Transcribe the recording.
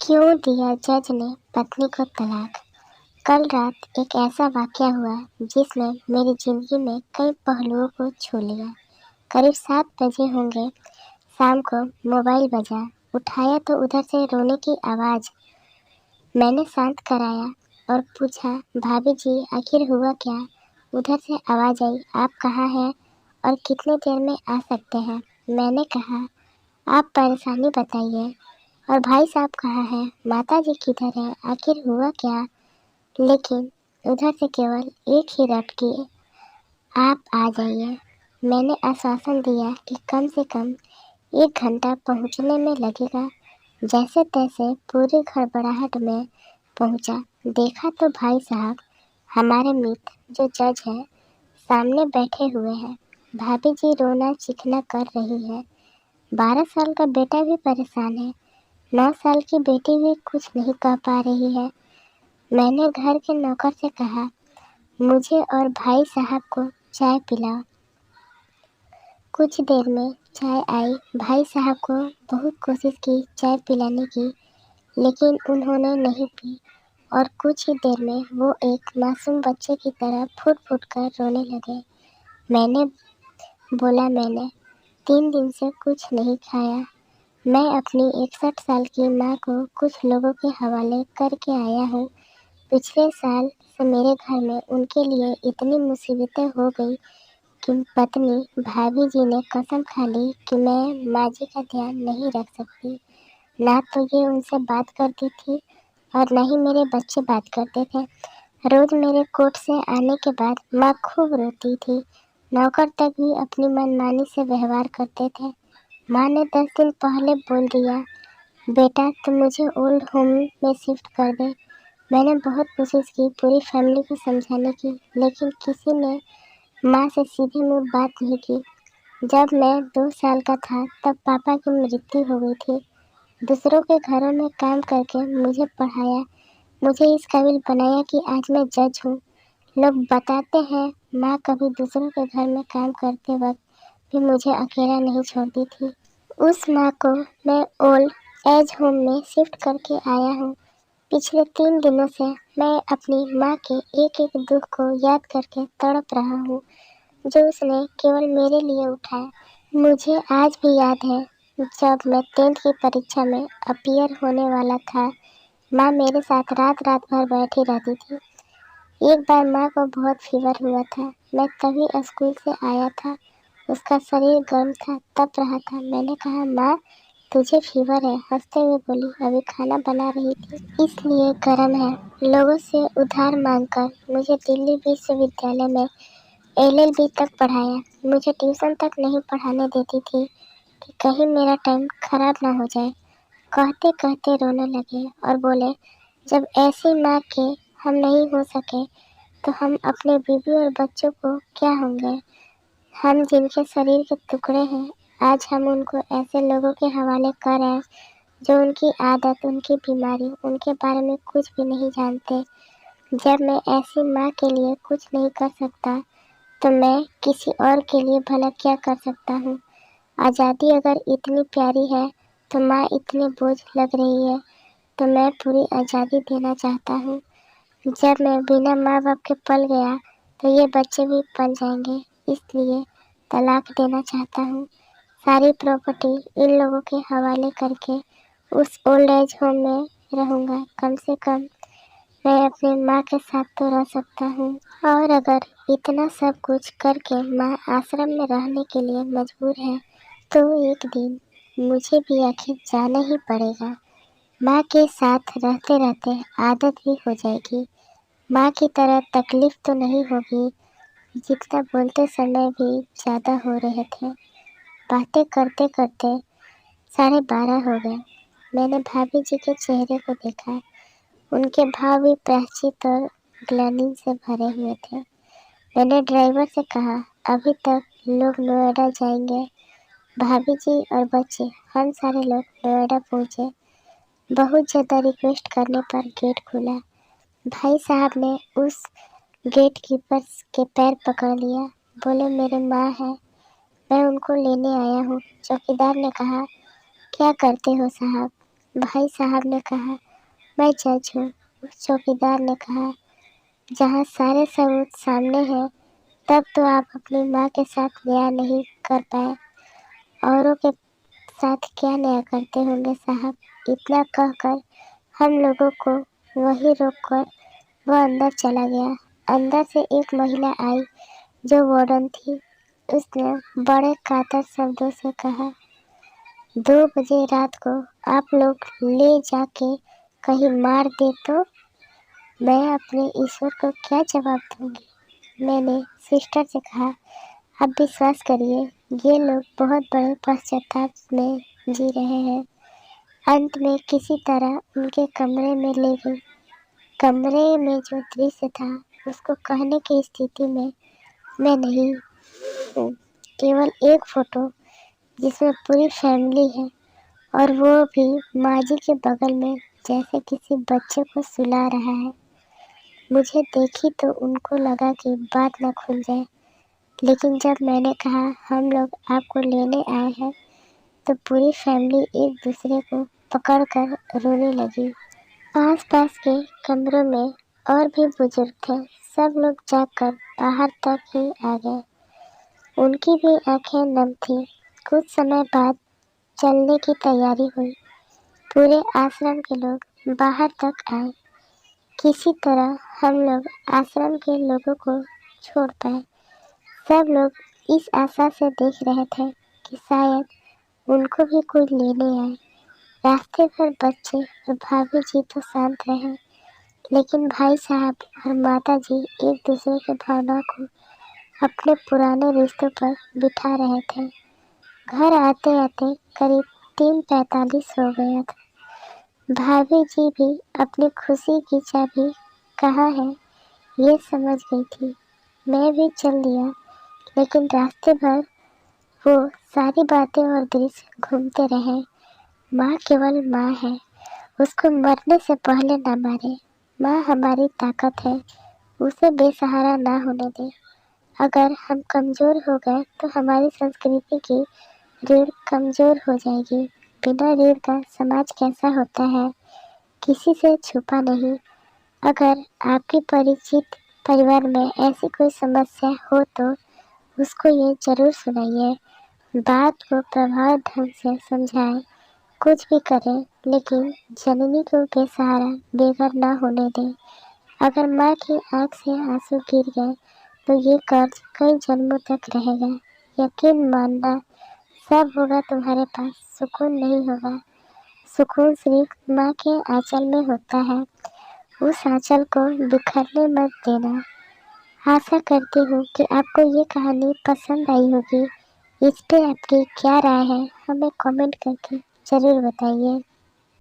क्यों दिया जज ने पत्नी को तलाक। कल रात एक ऐसा वाकया हुआ जिसने मेरी जिंदगी में कई पहलुओं को छू लिया। करीब 7 बजे होंगे, शाम को मोबाइल बजा। उठाया तो उधर से रोने की आवाज़। मैंने शांत कराया और पूछा, भाभी जी आखिर हुआ क्या। उधर से आवाज़ आई, आप कहाँ हैं और कितने देर में आ सकते हैं। मैंने कहा, आप परेशानी बताइए और भाई साहब कहाँ हैं, माता जी किधर है, आखिर हुआ क्या। लेकिन उधर से केवल एक ही रट की, आप आ जाइए। मैंने आश्वासन दिया कि कम से कम 1 घंटा पहुंचने में लगेगा। जैसे तैसे पूरी घबराहट में पहुंचा। देखा तो भाई साहब, हमारे मित्र जो जज हैं, सामने बैठे हुए हैं। भाभी जी रोना चिखना कर रही है। 12 साल का बेटा भी परेशान है। 9 साल की बेटी भी कुछ नहीं कह पा रही है। मैंने घर के नौकर से कहा, मुझे और भाई साहब को चाय पिलाओ। कुछ देर में चाय आई। भाई साहब को बहुत कोशिश की चाय पिलाने की, लेकिन उन्होंने नहीं पी और कुछ ही देर में वो एक मासूम बच्चे की तरह फुट फुट कर रोने लगे। मैंने बोला, मैंने 3 दिन से कुछ नहीं खाया। मैं अपनी 61 साल की माँ को कुछ लोगों के हवाले करके आया हूँ। पिछले साल से मेरे घर में उनके लिए इतनी मुसीबतें हो गई कि पत्नी भाभी जी ने कसम खा ली कि मैं माँ जी का ध्यान नहीं रख सकती। ना तो ये उनसे बात करती थी और न ही मेरे बच्चे बात करते थे। रोज मेरे कोर्ट से आने के बाद माँ खूब रोती थी। नौकर तक भी अपनी मनमानी से व्यवहार करते थे। माँ ने 10 दिन पहले बोल दिया, बेटा तुम मुझे ओल्ड होम में शिफ्ट कर दे। मैंने बहुत कोशिश की पूरी फैमिली को समझाने की, लेकिन किसी ने माँ से सीधे मुंह बात नहीं की। जब मैं 2 साल का था तब पापा की मृत्यु हो गई थी। दूसरों के घरों में काम करके मुझे पढ़ाया, मुझे इस काबिल बनाया कि आज मैं जज हूँ। लोग बताते हैं माँ कभी दूसरों के घर में काम करते वक्त भी मुझे अकेला नहीं छोड़ती थी। उस माँ को मैं ओल्ड एज होम में शिफ्ट करके आया हूँ। पिछले 3 दिनों से मैं अपनी माँ के एक एक दुख को याद करके तड़प रहा हूँ, जो उसने केवल मेरे लिए उठाया। मुझे आज भी याद है, जब मैं 10th की परीक्षा में अपीयर होने वाला था, माँ मेरे साथ रात रात भर बैठी रहती थी। एक बार माँ को बहुत फीवर हुआ था। मैं तभी स्कूल से आया था। उसका शरीर गर्म था, तप रहा था। मैंने कहा, माँ तुझे फीवर है। हंसते हुए बोली, अभी खाना बना रही थी इसलिए गर्म है। लोगों से उधार मांगकर मुझे दिल्ली विश्वविद्यालय में LLB तक पढ़ाया। मुझे ट्यूशन तक नहीं पढ़ाने देती थी कि कहीं मेरा टाइम खराब ना हो जाए। कहते कहते रोने लगे और बोले, जब ऐसी माँ के हम नहीं हो सके तो हम अपने बीवी और बच्चों को क्या होंगे। हम जिनके शरीर के टुकड़े हैं, आज हम उनको ऐसे लोगों के हवाले कर रहे हैं जो उनकी आदत, उनकी बीमारी, उनके बारे में कुछ भी नहीं जानते। जब मैं ऐसी माँ के लिए कुछ नहीं कर सकता तो मैं किसी और के लिए भला क्या कर सकता हूँ। आज़ादी अगर इतनी प्यारी है तो माँ इतने बोझ लग रही है तो मैं पूरी आज़ादी देना चाहता हूँ। जब मैं बिना माँ बाप के पल गया तो ये बच्चे भी पल जाएंगे, इसलिए तलाक देना चाहता हूँ। सारी प्रॉपर्टी इन लोगों के हवाले करके उस ओल्ड एज होम में रहूँगा। कम से कम मैं अपनी माँ के साथ तो रह सकता हूँ। और अगर इतना सब कुछ करके माँ आश्रम में रहने के लिए मजबूर है तो एक दिन मुझे भी आखिर जाना ही पड़ेगा। माँ के साथ रहते रहते आदत भी हो जाएगी। माँ की तरह तकलीफ तो नहीं होगी। जितना बोलते समय भी ज़्यादा हो रहे थे। बातें करते करते 12:30 हो गए। मैंने भाभी जी के चेहरे को देखा। उनके भाव भी प्रायश्चित और ग्लानि से भरे हुए थे। मैंने ड्राइवर से कहा, अभी तक लोग नोएडा जाएंगे। भाभी जी और बच्चे, हम सारे लोग नोएडा पहुँचे। बहुत ज़्यादा रिक्वेस्ट करने पर गेट खुला। भाई साहब ने उस गेट कीपर के पैर पकड़ लिया। बोले, मेरे माँ है, मैं उनको लेने आया हूँ। चौकीदार ने कहा, क्या करते हो साहब। भाई साहब ने कहा, मैं जज हूँ। उस चौकीदार ने कहा, जहाँ सारे सबूत सामने हैं, तब तो आप अपनी माँ के साथ न्याय नहीं कर पाए। औरों के साथ क्या न्याय करते होंगे साहब। इतना कहकर हम लोगों को वहीं रोककर वह अंदर चला गया। अंदर से एक महिला आई जो वार्डन थी। उसने बड़े कातर शब्दों से कहा, 2 बजे रात को आप लोग ले जाके कहीं मार दे तो मैं अपने ईश्वर को क्या जवाब दूंगी। मैंने सिस्टर से कहा, आप विश्वास करिए, ये लोग बहुत बड़े पश्चाताप में जी रहे हैं। अंत में किसी तरह उनके कमरे में ले गई। कमरे में जो दृश्य था उसको कहने की स्थिति में मैं नहीं हूँ। केवल एक फोटो जिसमें पूरी फैमिली है और वो भी माँ जी के बगल में, जैसे किसी बच्चे को सुला रहा है। मुझे देखी तो उनको लगा कि बात न खुल जाए, लेकिन जब मैंने कहा हम लोग आपको लेने आए हैं तो पूरी फैमिली एक दूसरे को पकड़कर रोने लगी। आस पास के कमरों में और भी बुजुर्ग थे। सब लोग जाकर बाहर तक ही आ गए। उनकी भी आंखें नम थीं। कुछ समय बाद चलने की तैयारी हुई। पूरे आश्रम के लोग बाहर तक आए। किसी तरह हम लोग आश्रम के लोगों को छोड़ पाए। सब लोग इस आशा से देख रहे थे कि शायद उनको भी कोई लेने आए। रास्ते भर बच्चे और भाभी जी तो शांत रहे, लेकिन भाई साहब और माता जी एक दूसरे की भावना को अपने पुराने रिश्तों पर बिठा रहे थे। घर आते आते करीब 3:45 हो गया था। भाभी जी भी अपनी खुशी की चाबी कहाँ है ये समझ गई थी। मैं भी चल दिया, लेकिन रास्ते भर वो सारी बातें और दृश्य घूमते रहे। माँ केवल माँ है, उसको मरने से पहले ना मारे। माँ हमारी ताकत है, उसे बेसहारा ना होने दे। अगर हम कमज़ोर हो गए तो हमारी संस्कृति की रीढ़ कमज़ोर हो जाएगी। बिना रीढ़ का समाज कैसा होता है, किसी से छुपा नहीं। अगर आपके परिचित परिवार में ऐसी कोई समस्या हो तो उसको ये ज़रूर सुनाइए। बात को प्रभावी ढंग से समझाएं। कुछ भी करें, लेकिन जननी को बेसहारा बेघर ना होने दें। अगर माँ की आंख से आंसू गिर गए तो ये कर्ज कई जन्मों तक रहेगा। यकीन मानना, सब होगा तुम्हारे पास, सुकून नहीं होगा। सुकून सिर्फ माँ के आंचल में होता है। उस आंचल को बिखरने मत देना। आशा करती हूँ कि आपको ये कहानी पसंद आई होगी। इस पे आपकी क्या राय है हमें कमेंट करके ज़रूर बताइए।